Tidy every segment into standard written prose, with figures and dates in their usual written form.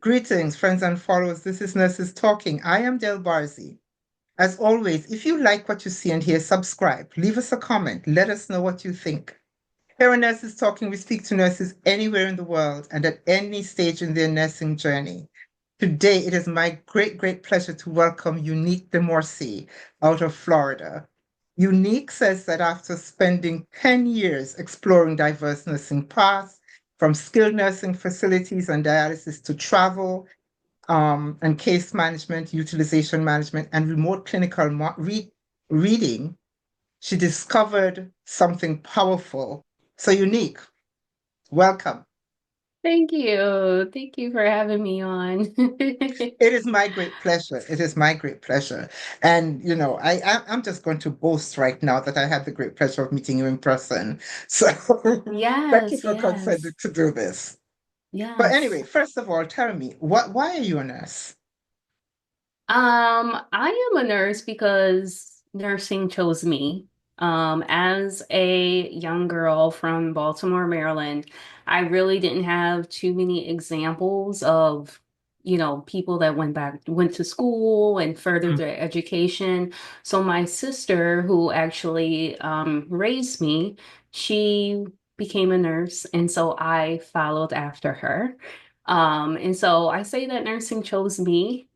Greetings, friends and followers. This is Nurses Talking. I am Delbarzi. As always, if you like what you see and hear, subscribe, leave us a comment, let us know what you think. Here on Nurses Talking, we speak to nurses anywhere in the world and at any stage in their nursing journey. Today, it is my great pleasure to welcome Unique Demorcy out of Florida. Unique says that after spending 10 years exploring diverse nursing paths, from skilled nursing facilities and dialysis to travel, and case management, utilization management, and remote clinical reading, she discovered something powerful. So Unique, welcome. Thank you. Thank you for having me on. It is my great pleasure. It is my great pleasure. And, I'm just going to boast right now that I had the great pleasure of meeting you in person. So thank you Yes, for consenting yes, to do this. But yes. anyway, first of all, tell me, why are you a nurse? I am a nurse because nursing chose me. As a young girl from Baltimore, Maryland, I really didn't have too many examples of, people that went to school and furthered Mm. their education. So my sister, who actually raised me, she became a nurse, and so I followed after her. And so I say that nursing chose me,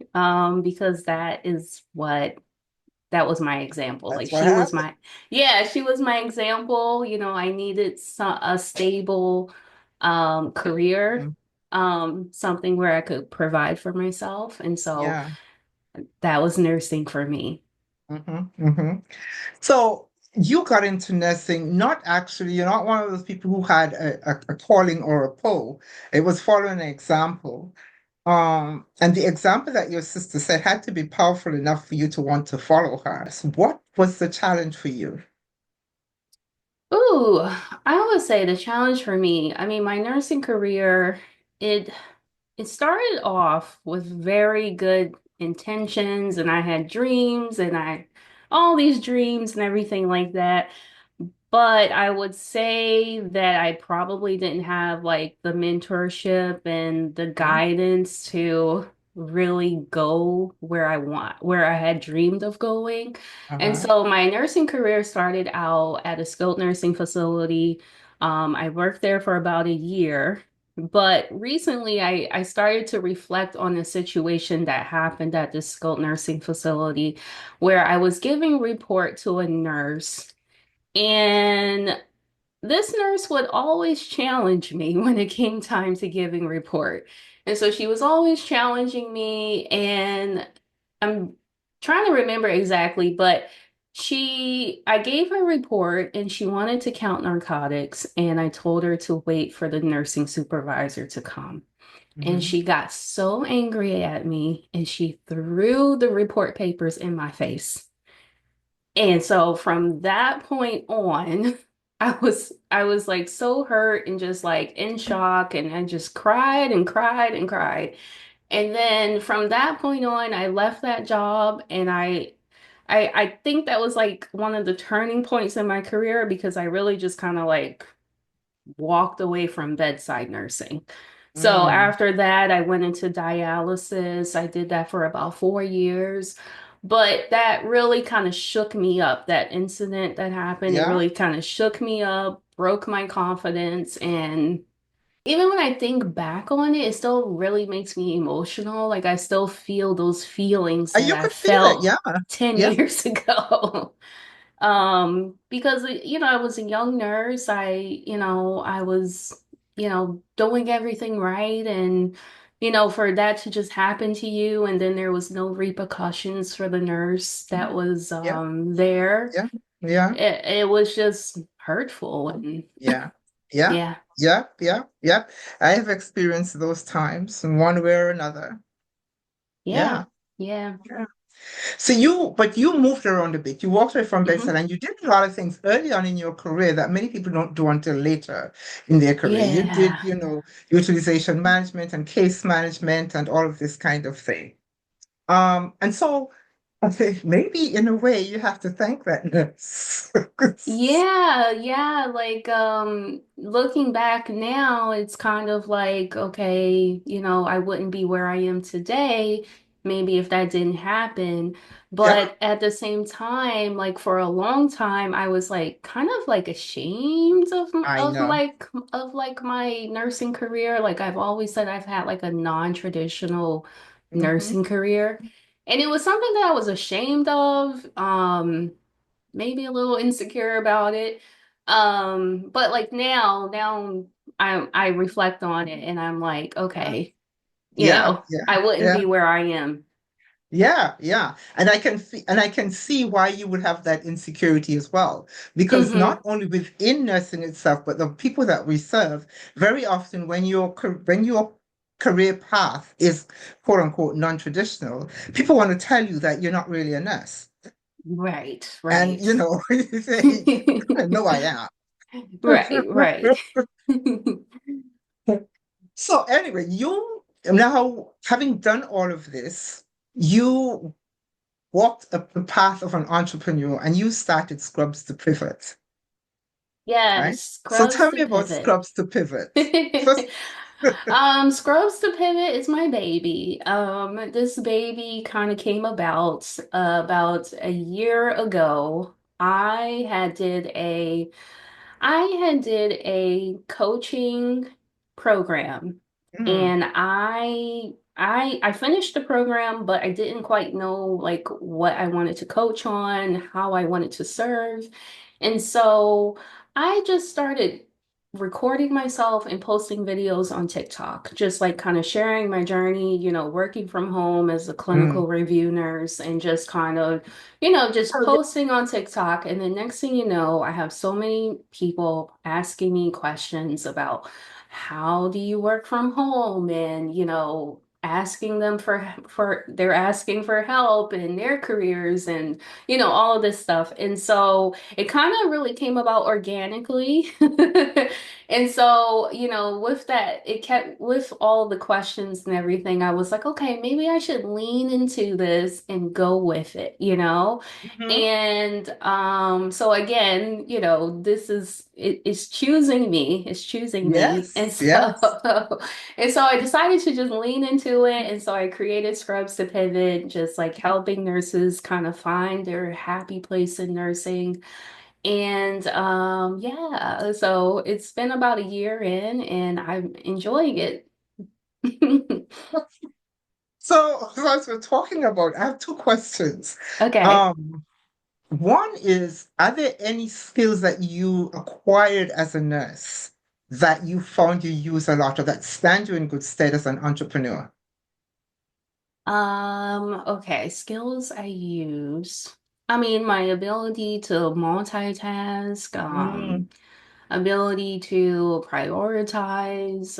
because that was my example. That's Like what she was happened. my, yeah, she was my example. I needed a stable, career, Mm. something where I could provide for myself. And so Yeah. that was nursing for me. Hmm. So you got into nursing, not actually, you're not one of those people who had a calling or a pull. It was following an example. And the example that your sister said had to be powerful enough for you to want to follow her. So what was the challenge for you? Ooh, I would say the challenge for me, I mean, my nursing career, it it started off with very good intentions, and I had dreams, and I all these dreams and everything like that. But I would say that I probably didn't have like the mentorship and the Mhm. guidance to really go where I had dreamed of going. And Uh-huh. so my nursing career started out at a skilled nursing facility. I worked there for about a year. But recently, I started to reflect on the situation that happened at this skilled nursing facility where I was giving report to a nurse. And this nurse would always challenge me when it came time to giving report. And so she was always challenging me, and I'm trying to remember exactly, but I gave her report and she wanted to count narcotics, and I told her to wait for the nursing supervisor to come. And Hmm. she got so angry at me and she threw the report papers in my face. And so from that point on, I was like so hurt and just like in shock, and I just cried and cried and cried. And then from that point on, I left that job, and I think that was like one of the turning points in my career, because I really just kind of like walked away from bedside nursing. So Mm. after that, I went into dialysis. I did that for about 4 years. But that really kind of shook me up. That incident that happened, it Yeah. really kind of shook me up, broke my confidence. And even when I think back on it, it still really makes me emotional. Like I still feel those feelings that You I could feel it. felt Yeah. 10 Yeah. years ago. Because I was a young nurse. I was, doing everything right, and for that to just happen to you, and then there was no repercussions for the nurse that was Yeah. there. Yeah. Yeah. It was just hurtful, and Yeah. Yeah. yeah. Yeah. Yeah. Yeah. I have experienced those times in one way or another. Yeah. Yeah. Yeah. Yeah. But you moved around a bit. You walked away from bedside Hmm. and you did a lot of things early on in your career that many people don't do until later in their career. You did, Yeah. utilization management and case management and all of this kind of thing. And so I think maybe in a way you have to thank that nurse. Yeah, yeah, like looking back now, it's kind of like, okay, I wouldn't be where I am today, maybe if that didn't happen. Yeah, But at the same time, like for a long time, I was like kind of like ashamed of I of know. like of like my nursing career. Like I've always said I've had like a non-traditional Hmm. nursing career. And it was something that I was ashamed of. Maybe a little insecure about it. But like now I reflect on it and I'm like, okay, Yeah, yeah, I wouldn't yeah. be where I am. Yeah, yeah. And I can see why you would have that insecurity as well. Because Hmm. not only within nursing itself, but the people that we serve, very often when your career path is quote unquote non-traditional, people want to tell you that you're not really a nurse. Right, And right. you say, I know I am. Right, right. So anyway, you now having done all of this, you walked up the path of an entrepreneur and you started Scrubs to Pivot, right? Yes, So scrubs tell to me about pivot. Scrubs to Pivot. First, Scrubs to Pivot is my baby. This baby kind of came about a year ago. I had did a coaching program mm, and I finished the program, but I didn't quite know like what I wanted to coach on, how I wanted to serve. And so I just started recording myself and posting videos on TikTok, just like kind of sharing my journey, working from home as a mm, clinical review nurse and just kind of just posting on TikTok. And the next thing you know, I have so many people asking me questions about how do you work from home and, asking them they're asking for help in their careers and, all of this stuff. And so it kind of really came about organically. And so, with that, it kept with all the questions and everything, I was like, okay, maybe I should lean into this and go with it. mhm. And so again, it's choosing me. It's choosing me. And Yes, yes. so and so I decided to just lean into it. And so I created Scrubs to Pivot, just like helping nurses kind of find their happy place in nursing. And yeah, so it's been about a year in and I'm enjoying it. So as we're talking about, I have two questions. Okay. Um, One is, are there any skills that you acquired as a nurse that you found you use a lot or that stand you in good stead as an entrepreneur? Okay, skills I use. I mean, my ability to multitask, Mm, ability to prioritize,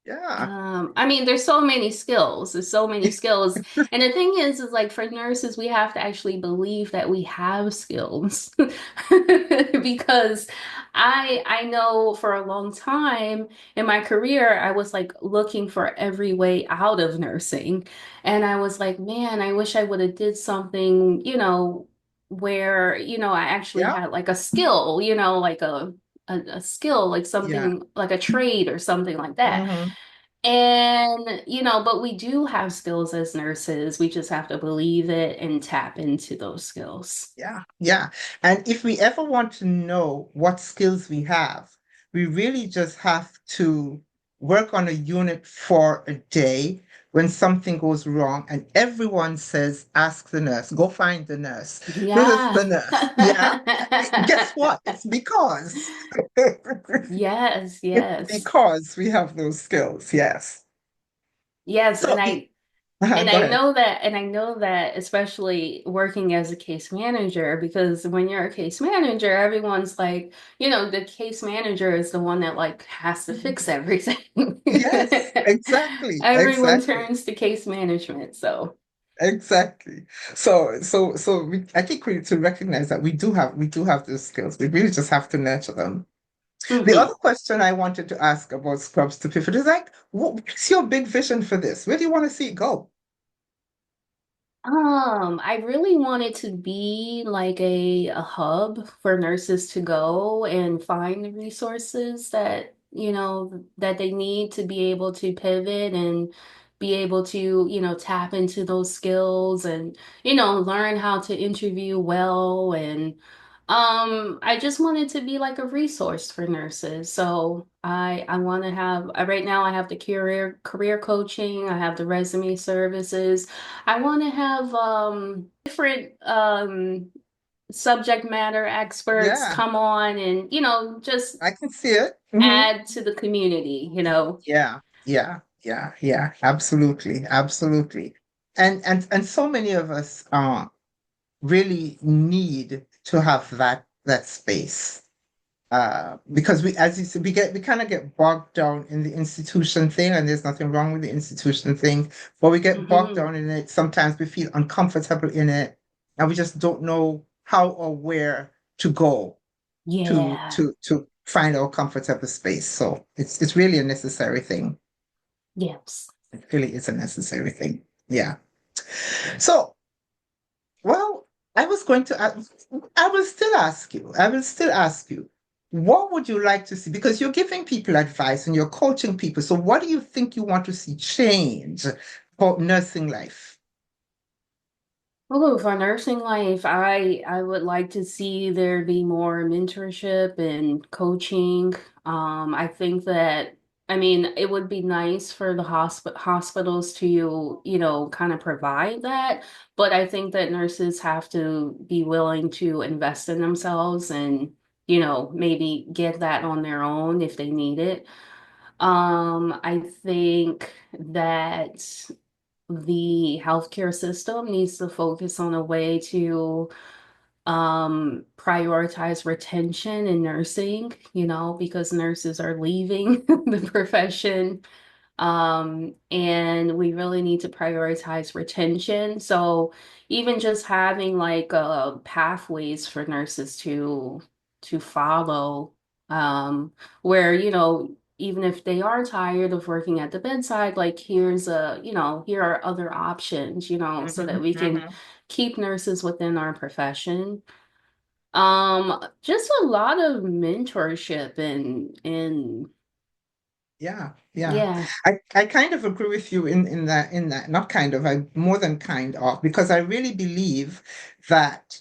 yeah. I mean, there's so many skills. There's so many skills. And the thing is like for nurses, we have to actually believe that we have skills. Because I know for a long time in my career, I was like looking for every way out of nursing. And I was like, man, I wish I would have did something, where, I actually Yeah. had like a skill, like a skill, like Yeah. something like a trade or something like that. Hmm. And, but we do have skills as nurses. We just have to believe it and tap into those skills. Yeah. Yeah. And if we ever want to know what skills we have, we really just have to work on a unit for a day when something goes wrong and everyone says, ask the nurse, go find the nurse. This is Yeah. the nurse. Yeah. Guess what? It's because Yes, it's yes. because we have those skills. Yes. Yes, So and go I ahead. know that especially working as a case manager, because when you're a case manager, everyone's like, the case manager is the one that like has to fix everything. Yes, exactly, Everyone exactly, turns to case management, so. exactly. I think we need to recognize that we do have those skills. We really just have to nurture them. The Mhm. other question I wanted to ask about Scrubs to Pivot is like, what's your big vision for this? Where do you want to see it go? I really want it to be like a hub for nurses to go and find the resources that, that they need to be able to pivot and be able to, tap into those skills and, learn how to interview well. And I just want it to be like a resource for nurses. So I want to have right now I have the career coaching, I have the resume services. I want to have different subject matter experts Yeah, come on and, just I can see it. add to the community. Yeah, yeah, yeah, yeah, absolutely, absolutely. And so many of us really need to have that space. Because we, as you said, we kind of get bogged down in the institution thing, and there's nothing wrong with the institution thing, but we get bogged Hmm. down in it. Sometimes we feel uncomfortable in it, and we just don't know how or where to go Yeah. to find our comfortable space. So it's really a necessary thing. Yes. It really is a necessary thing. Yeah. So, well, I was going to ask, I will still ask you, I will still ask you, what would you like to see? Because you're giving people advice and you're coaching people. So, what do you think you want to see change for nursing life? Oh, for nursing life, I would like to see there be more mentorship and coaching. I think that I mean it would be nice for the hospitals to, kind of provide that, but I think that nurses have to be willing to invest in themselves and, maybe get that on their own if they need it. I think that the healthcare system needs to focus on a way to prioritize retention in nursing, because nurses are leaving the profession. And we really need to prioritize retention. So even just having like pathways for nurses to follow, where, even if they are tired of working at the bedside, like here are other options, so that Mhm, we can mhm. keep nurses within our profession. Just a lot of mentorship and Yeah, yeah. yeah. I kind of agree with you in that not kind of I more than kind of because I really believe that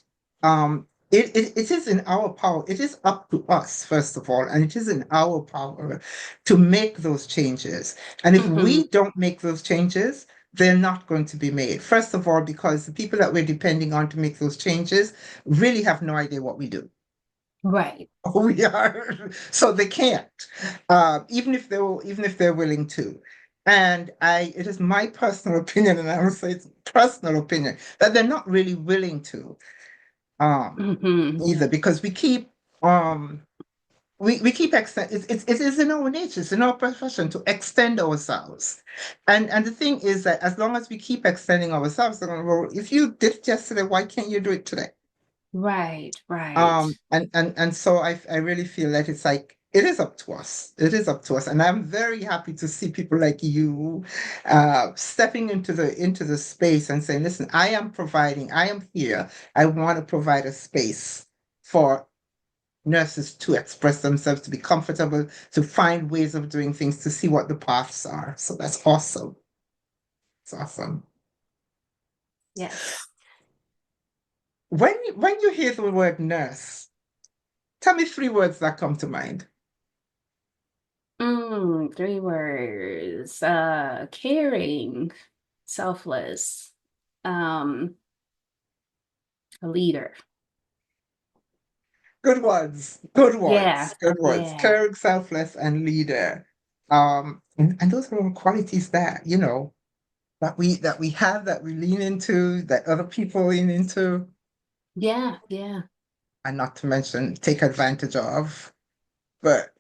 it is in our power. It is up to us, first of all, and it is in our power to make those changes. And if Hmm. we don't make those changes, they're not going to be made. First of all, because the people that we're depending on to make those changes really have no idea what we do. Right. We are, so they can't, even if they're willing to. And it is my personal opinion, and I would say it's personal opinion that they're not really willing to, Hmm. either, because we keep extend. It is in our nature, it's in our profession to extend ourselves, and the thing is that as long as we keep extending ourselves, they're going, well, if you did it yesterday, why can't you do it today? Right, right. And so I really feel that it's like it is up to us. It is up to us. And I'm very happy to see people like you stepping into the space and saying, listen, I am here. I want to provide a space for nurses to express themselves, to be comfortable, to find ways of doing things, to see what the paths are. So that's awesome. It's awesome. Yes. When you hear the word nurse, tell me three words that come to mind. Three words. Caring, selfless, um, a leader. Good ones, good Yeah, ones, good ones. yeah, Caring, selfless, and leader. And those are all qualities that, that we have, that we lean into, that other people lean into, yeah, yeah. and not to mention take advantage of. But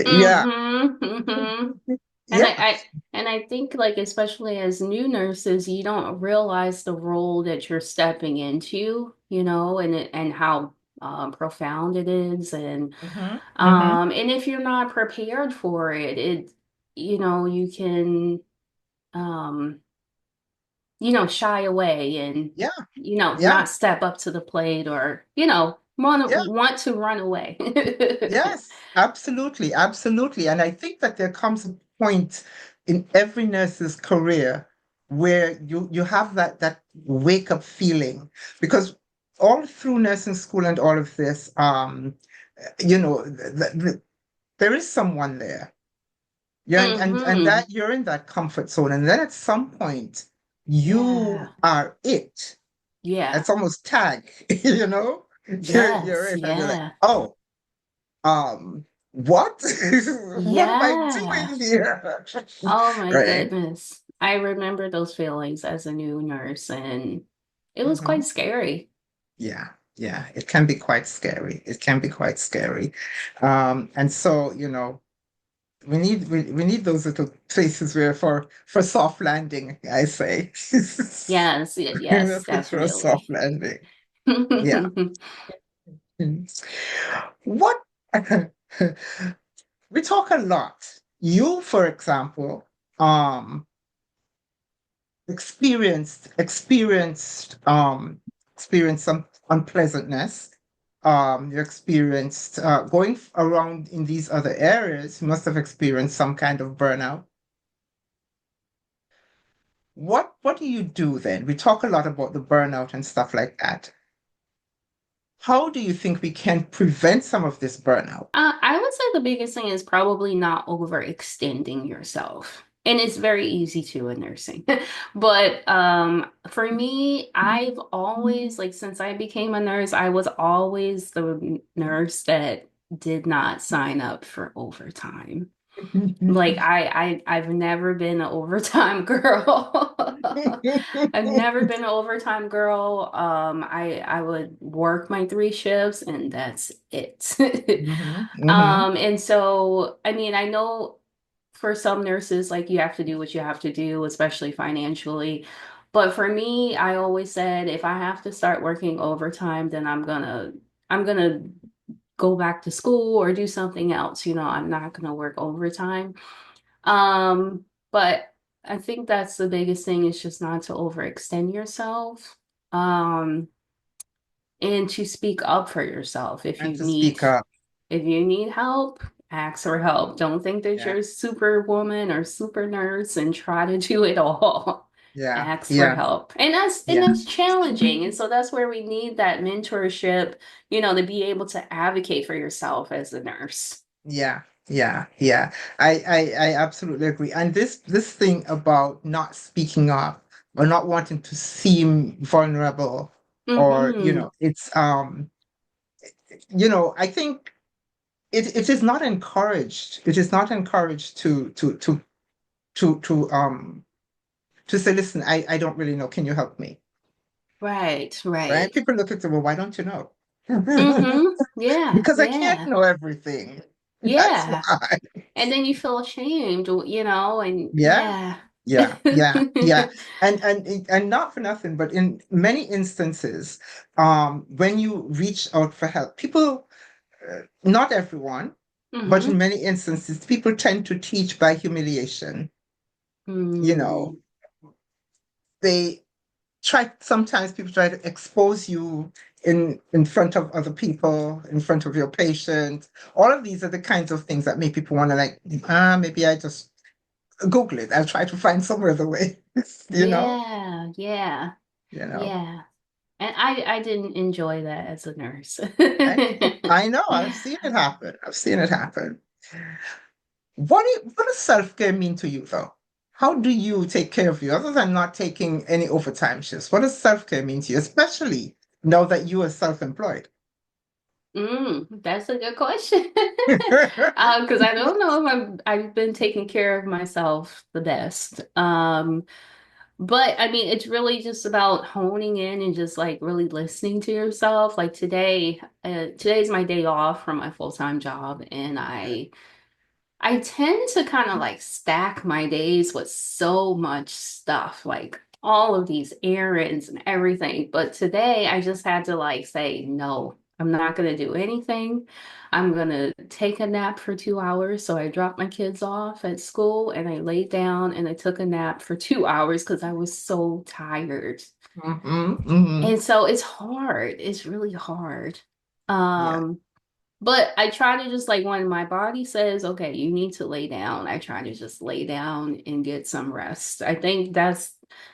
yeah, Mm-hmm, mm-hmm. And I, yeah. I and I think like especially as new nurses, you don't realize the role that you're stepping into, and how profound it is, Hmm. Hmm. and if you're not prepared for it, you can um shy away and, Yeah, yeah, not step up to the plate or, yeah. want to run away. Yes, absolutely, absolutely. And I think that there comes a point in every nurse's career where you have that wake up feeling, because all through nursing school and all of this, there is someone there. Yeah, and Hmm. that you're in that comfort zone, and then at some point Yeah. you are it. Yeah. It's almost tag, you know? You're Yes. it, and you're like, Yeah. oh. What? What am I Yeah. doing here? Oh my Right. goodness. I remember those feelings as a new nurse, and it was quite Hmm. scary. Yeah, yeah, it can be quite scary. It can be quite scary. And so, we need those little places where for soft landing, I say. Yes, yes, Place for a soft definitely. landing. Yeah. What we talk a lot. You, for example, um, experienced some unpleasantness. You experienced going around in these other areas, you must have experienced some kind of burnout. What do you do then? We talk a lot about the burnout and stuff like that. How do you think we can prevent some of this burnout? I would say the biggest thing is probably not overextending yourself. And it's very easy to in nursing. But for me, I've always, like, since I became a nurse, I was always the nurse that did not sign up for overtime. Like I've never been an overtime girl. I've never been an overtime girl. I would work my 3 shifts and that's it. Hmm. Hmm. And so I mean I know for some nurses like you have to do what you have to do, especially financially. But for me, I always said if I have to start working overtime, then I'm gonna go back to school or do something else. I'm not gonna work overtime. But I think that's the biggest thing is just not to overextend yourself. Um, and to speak up for yourself if And you to need speak up. if you need help, ask for help. Don't think that Yeah, you're superwoman or super nurse and try to do it all. yeah, Ask for yeah, help. And yeah. that's challenging. And so that's where we need that mentorship, to be able to advocate for yourself as a nurse. Yeah, yeah, yeah. I absolutely agree. And this thing about not speaking up or not wanting to seem vulnerable, or Mm-hmm. I think it is not encouraged. It is not encouraged to to um to say, listen, I don't really know. Can you help me? Right, Right? right. People look at them, well, why don't you know? Mm-hmm. Yeah, Because I can't yeah, know everything. That's yeah. why. And then you feel ashamed, and Yeah. yeah. Yeah, yeah, yeah. And not for nothing, but in many instances, when you reach out for help, people, not everyone, but in Mm-hmm. many instances, people tend to teach by humiliation. You know, Mm. they sometimes people try to expose you in front of other people, in front of your patient. All of these are the kinds of things that make people want to, like, maybe I just Google it. I'll try to find somewhere the way, you know, Yeah, yeah, you know. yeah. And I didn't enjoy that as a nurse. I know, I've seen it happen. I've seen it happen. What does self-care mean to you though? How do you take care of you other than not taking any overtime shifts? What does self-care mean to you, especially now that you are self-employed? That's a good question. Because I don't know if I've been taking care of myself the best. But I mean, it's really just about honing in and just like really listening to yourself. Like today's my day off from my full-time job, and I tend to kind of like stack my days with so much stuff, like all of these errands and everything. But today I just had to like say no. I'm not going to do anything. I'm going to take a nap for 2 hours. So I dropped my kids off at school and I laid down and I took a nap for 2 hours because I was so tired. Mm-hmm. And so it's hard. It's really hard. Yeah. Um, but I try to just like when my body says, okay, you need to lay down, I try to just lay down and get some rest. I think that's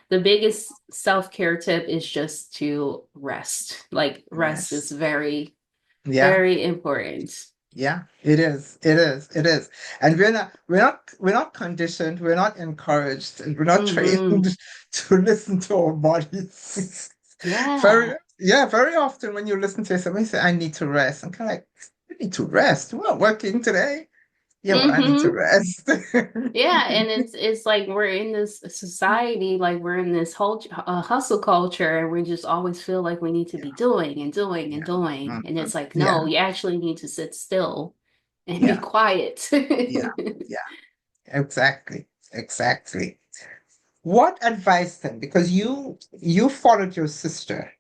the biggest self-care tip is just to rest. Like rest is Yes. very, Yeah. very important. Yeah, it is. It is. It is. And we're not conditioned, we're not encouraged, and we're not trained Hmm. to listen to our bodies. Yeah. Very often when you listen to yourself, you say, I need to rest. I'm kind of like, you need to rest. We're not working today. Yeah, well, I need to Hmm. rest. Yeah, and it's like we're in this society, like we're in this whole hustle culture, and we just always feel like we need to Yeah, be doing and doing and yeah. doing. And Mhm. it's like, no, Yeah, you actually need to sit still and be yeah, quiet. yeah, yeah. Exactly. Exactly. What advice then? Because you followed your sister.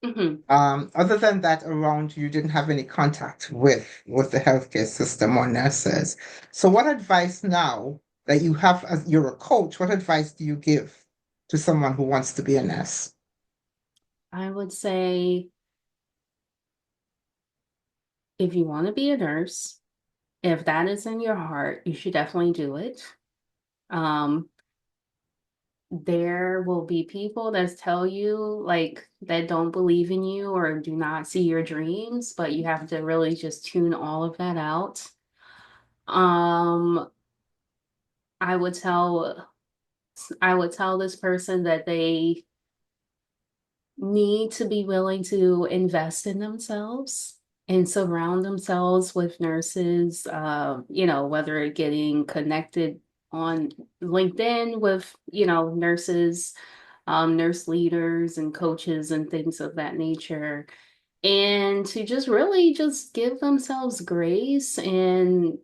Hmm. Other than that, around you didn't have any contact with the healthcare system or nurses. So, what advice now that you have as you're a coach? What advice do you give to someone who wants to be a nurse? I would say if you want to be a nurse, if that is in your heart, you should definitely do it. Um, there will be people that tell you like that don't believe in you or do not see your dreams, but you have to really just tune all of that out. Um, I would tell I would tell this person that they need to be willing to invest in themselves and surround themselves with nurses, whether getting connected on LinkedIn with, nurses, nurse leaders and coaches and things of that nature. And to just really just give themselves grace and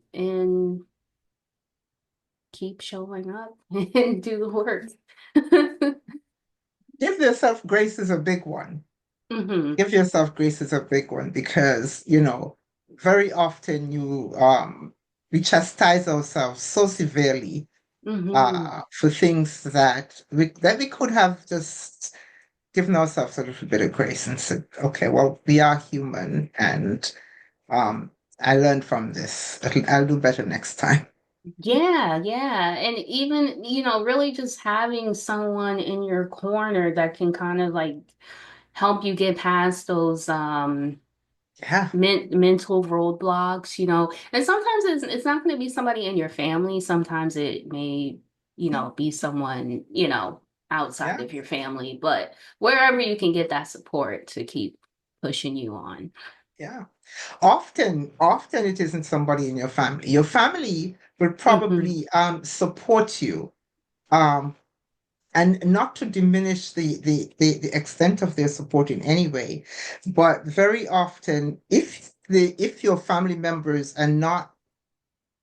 keep showing up and do the work. Give yourself grace is a big one. Hmm. Give yourself grace is a big one because, very often we chastise ourselves so severely Hmm. for things that we could have just given ourselves a little bit of grace and said, okay, well, we are human and I learned from this. I'll do better next time. Yeah, yeah. And even, really just having someone in your corner that can kind of like help you get past those Yeah, mental roadblocks, And sometimes it's not going to be somebody in your family. Sometimes it may, be someone, outside yeah, of your family, but wherever you can get that support to keep pushing you on. yeah. Often it isn't somebody in your family. Your family will Hmm. probably support you. Um, and not to diminish the extent of their support in any way, but very often, if your family members are not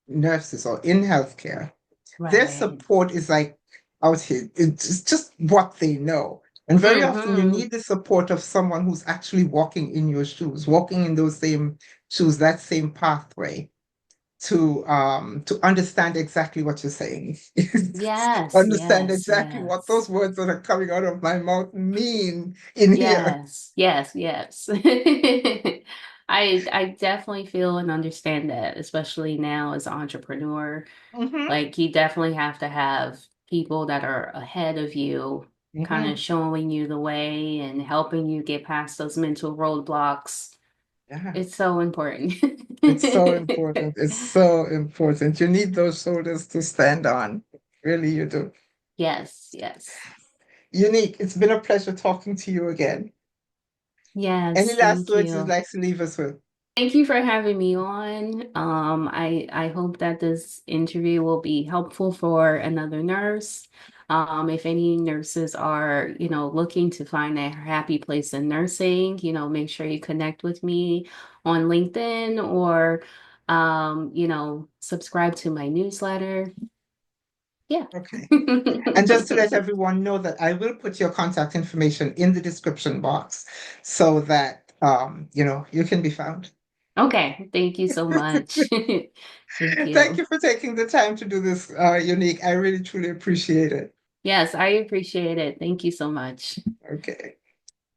nurses or in healthcare, their Right. support is like out here. It's just what they know. And very often you Hmm. need the support of someone who's actually walking in your shoes, walking in those same shoes, that same pathway to understand exactly what you're saying. Yes, Understand yes, exactly what those yes. words that are coming out of my mouth mean in here. Yes, yes, yes. I definitely feel and understand that, especially now as an entrepreneur. Hmm. Like you definitely have to have people that are ahead of you, kind of Hmm. showing you the way and helping you get past those mental roadblocks. Yeah, It's so important. it's so important. It's so important. You need those shoulders to stand on. Really, you do. Yes, yes. Unique. It's been a pleasure talking to you again. Any Yes, last thank words you'd you. like to leave us with? Thank you for having me on. I hope that this interview will be helpful for another nurse. If any nurses are, looking to find a happy place in nursing, make sure you connect with me on LinkedIn or, subscribe to my newsletter. Yeah. Okay. And just to let everyone know that I will put your contact information in the description box so that you can be found. Okay, thank you so much. Thank Thank you. you for taking the time to do this, Unique. I really truly appreciate it. Yes, I appreciate it. Thank you so much. Okay.